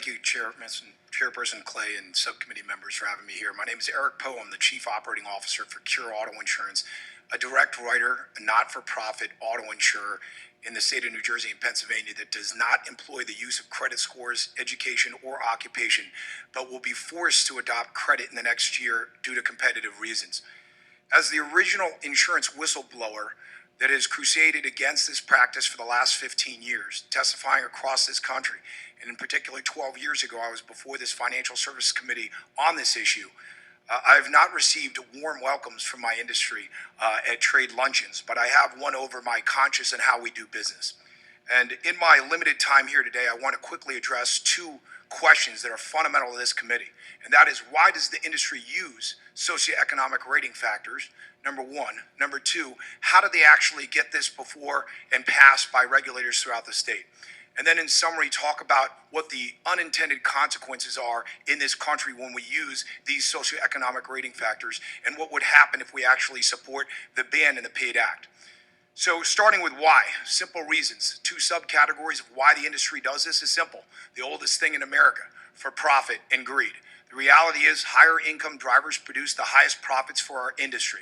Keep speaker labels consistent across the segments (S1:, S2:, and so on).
S1: Thank you, Chairperson Clay and subcommittee members for having me here. My name is Eric Poe. I'm the Chief Operating Officer for Cure Auto Insurance, a direct writer, a not-for-profit auto insurer in the state of New Jersey and Pennsylvania that does not employ the use of credit scores, education, or occupation, but will be forced to adopt credit in the next year due to competitive reasons. As the original insurance whistleblower that has crusaded against this practice for the last 15 years, testifying across this country, and in particular 12 years ago, I was before this Financial Services Committee on this issue. I have not received warm welcomes from my industry at trade luncheons, but I have won over my conscience on how we do business. And in my limited time here today, I want to quickly address two questions that are fundamental to this committee. And that is, why does the industry use socioeconomic rating factors? Number one. Number two, how do they actually get this before and passed by regulators throughout the state? And then in summary, talk about what the unintended consequences are in this country when we use these socioeconomic rating factors and what would happen if we actually support the ban in the PAID Act. So starting with why, simple reasons. Two subcategories of why the industry does this is simple. The oldest thing in America, for profit and greed. The reality is higher income drivers produce the highest profits for our industry.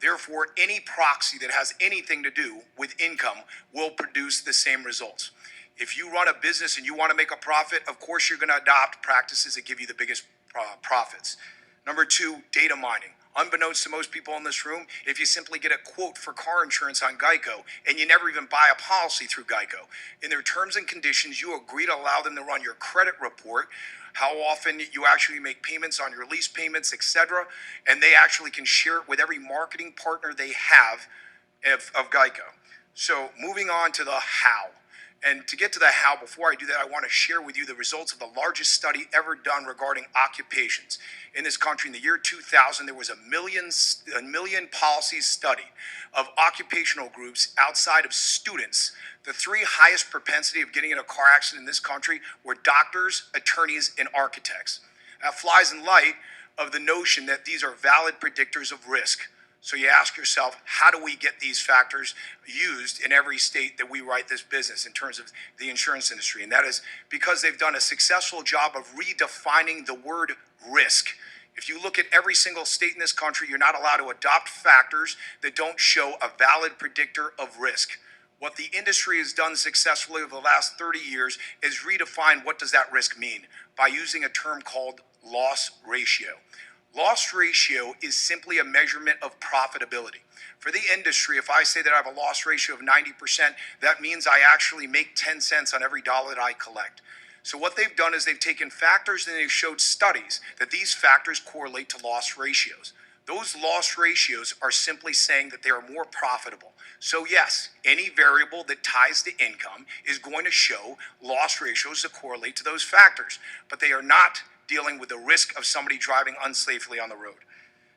S1: Therefore, any proxy that has anything to do with income will produce the same results. If you run a business and you want to make a profit, of course you're going to adopt practices that give you the biggest profits. Number two, data mining. Unbeknownst to most people in this room, if you simply get a quote for car insurance on Geico and you never even buy a policy through Geico, in their terms and conditions, you agree to allow them to run your credit report, how often you actually make payments on your lease payments, etc., and they actually can share it with every marketing partner they have of Geico. So moving on to the how. And to get to the how, before I do that, I want to share with you the results of the largest study ever done regarding occupations. In this country, in the year 2000, there was a million policies studied of occupational groups outside of students. The three highest propensity of getting in a car accident in this country were doctors, attorneys, and architects. That flies in light of the notion that these are valid predictors of risk. So you ask yourself, how do we get these factors used in every state that we write this business in terms of the insurance industry? And that is because they've done a successful job of redefining the word risk. If you look at every single state in this country, you're not allowed to adopt factors that don't show a valid predictor of risk. What the industry has done successfully over the last 30 years is redefine what does that risk mean by using a term called loss ratio. Loss ratio is simply a measurement of profitability. For the industry, if I say that I have a loss ratio of 90%, that means I actually make 10 cents on every dollar that I collect. So what they've done is they've taken factors and they've showed studies that these factors correlate to loss ratios. Those loss ratios are simply saying that they are more profitable. So yes, any variable that ties to income is going to show loss ratios that correlate to those factors, but they are not dealing with the risk of somebody driving unsafely on the road.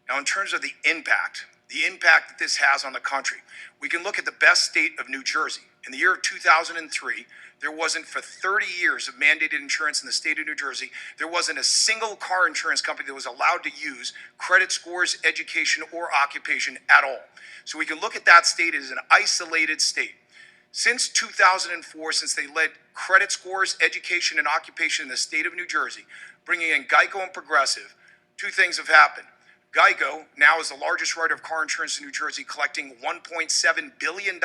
S1: Now, in terms of the impact that this has on the country, we can look at the best state of New Jersey. In the year of 2003, there wasn't, for 30 years of mandated insurance in the state of New Jersey, there wasn't a single car insurance company that was allowed to use credit scores, education, or occupation at all. So we can look at that state as an isolated state. Since 2004, since they led credit scores, education, and occupation in the state of New Jersey, bringing in Geico and Progressive, two things have happened. Geico now is the largest writer of car insurance in New Jersey, collecting $1.7 billion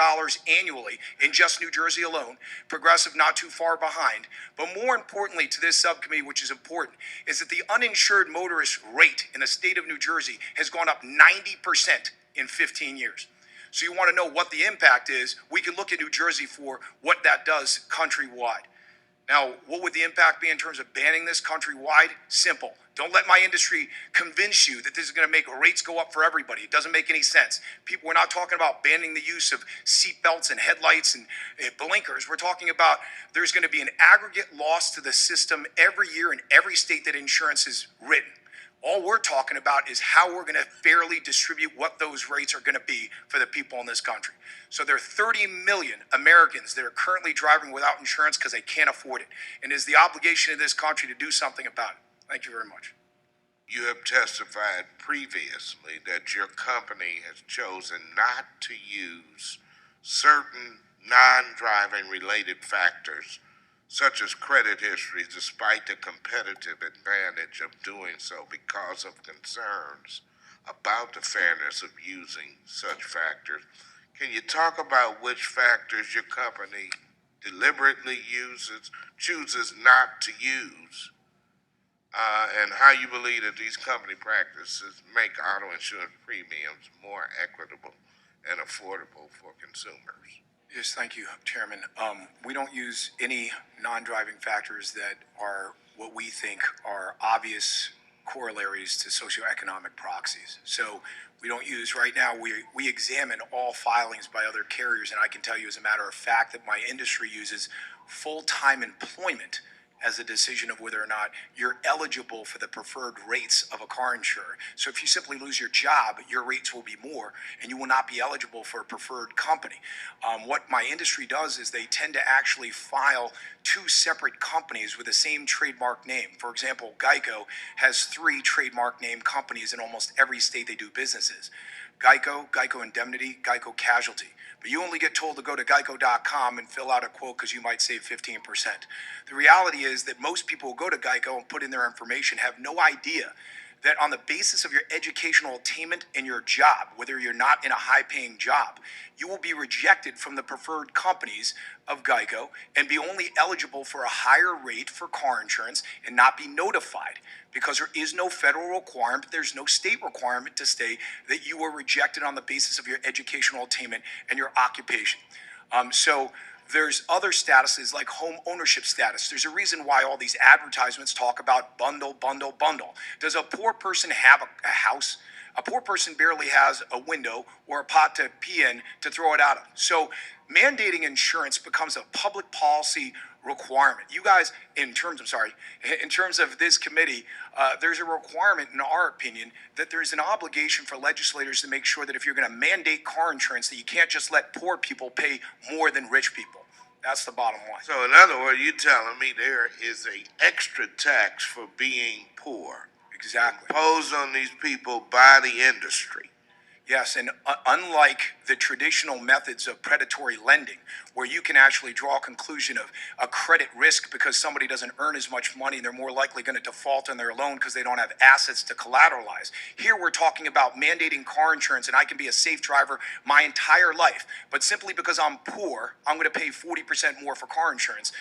S1: annually in just New Jersey alone. Progressive not too far behind. But more importantly to this subcommittee, which is important, is that the uninsured motorist rate in the state of New Jersey has gone up 90% in 15 years. So you want to know what the impact is, we can look at New Jersey for what that does countrywide. Now, what would the impact be in terms of banning this countrywide? Simple. Don't let my industry convince you that this is going to make rates go up for everybody. It doesn't make any sense. We're not talking about banning the use of seat belts and headlights and blinkers. We're talking about there's going to be an aggregate loss to the system every year in every state that insurance is written. All we're talking about is how we're going to fairly distribute what those rates are going to be for the people in this country. So there are 30 million Americans that are currently driving without insurance because they can't afford it. And it is the obligation of this country to do something about it. Thank you very much.
S2: You have testified previously that your company has chosen not to use certain non-driving related factors such as credit history, despite the competitive advantage of doing so because of concerns about the fairness of using such factors. Can you talk about which factors your company deliberately chooses not to use, and how you believe that these company practices make auto insurance premiums more equitable and affordable for consumers?
S1: Yes, thank you, Chairman. We don't use any non-driving factors that are what we think are obvious corollaries to socioeconomic proxies. So we don't use right now. We examine all filings by other carriers, and I can tell you, as a matter of fact, that my industry uses full-time employment as a decision of whether or not you're eligible for the preferred rates of a car insurer. So if you simply lose your job, your rates will be more and you will not be eligible for a preferred company. What my industry does is they tend to actually file two separate companies with the same trademark name. For example, Geico has three trademark name companies in almost every state they do businesses. Geico, Geico Indemnity, Geico Casualty. But you only get told to go to geico.com and fill out a quote because you might save 15%. The reality is that most people who go to Geico and put in their information have no idea that on the basis of your educational attainment and your job, whether you're not in a high paying job, you will be rejected from the preferred companies of Geico and be only eligible for a higher rate for car insurance and not be notified because there is no federal requirement, there's no state requirement to say that you were rejected on the basis of your educational attainment and your occupation. So there's other statuses like home ownership status. There's a reason why all these advertisements talk about bundle, bundle, bundle. Does a poor person have a house? A poor person barely has a window or a pot to pee in to throw it out of. So mandating insurance becomes a public policy requirement. You guys, in terms of this committee, there's a requirement, in our opinion, that there's an obligation for legislators to make sure that if you're going to mandate car insurance, that you can't just let poor people pay more than rich people. That's the bottom line.
S2: So, in other words, you're telling me there is a extra tax for being poor
S1: Exactly.
S2: imposed on these people by the industry.
S1: Yes, and unlike the traditional methods of predatory lending, where you can actually draw a conclusion of a credit risk because somebody doesn't earn as much money and they're more likely going to default on their loan because they don't have assets to collateralize. Here we're talking about mandating car insurance, and I can be a safe driver my entire life, but simply because I'm poor, I'm going to pay 40% more for car insurance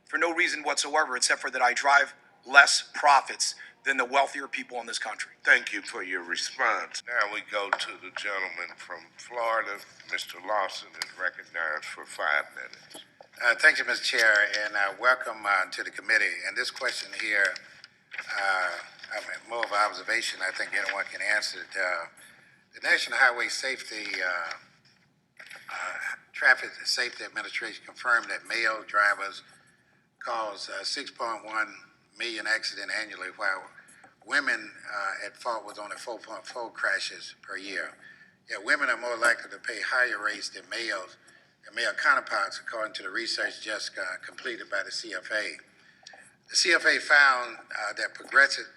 S1: for no reason whatsoever, except for that I drive less profits than the wealthier people in this country.
S2: Thank you for your response. Now we go to the gentleman from Florida. Mr. Lawson is recognized for 5 minutes.
S3: Thank you, Mr. Chair, and welcome to the committee. And this question here, more of an observation. I think anyone can answer it. The National Highway Traffic Safety Administration confirmed that male drivers cause 6.1 million accidents annually, while women at fault was only 4.4 crashes per year. Yet women are more likely to pay higher rates than males and male counterparts, according to the research just completed by the CFA. The CFA found that Progressive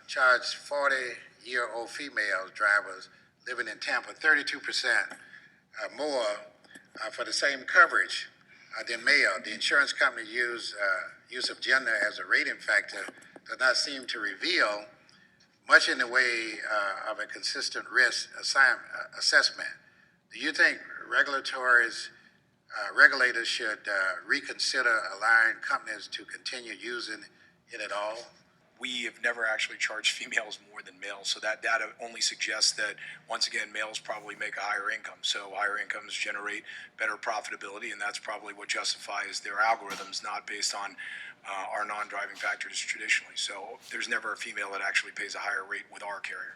S3: charged 40-year-old female drivers living in Tampa 32% more for the same coverage than male. The insurance company use of gender as a rating factor does not seem to reveal much in the way of a consistent risk assessment. Do you think regulators should reconsider allowing companies to continue using it at all?
S1: We have never actually charged females more than males. So that data only suggests that, once again, males probably make a higher income. So higher incomes generate better profitability, and that's probably what justifies their algorithms, not based on our non-driving factors traditionally. So there's never a female that actually pays a higher rate with our carrier.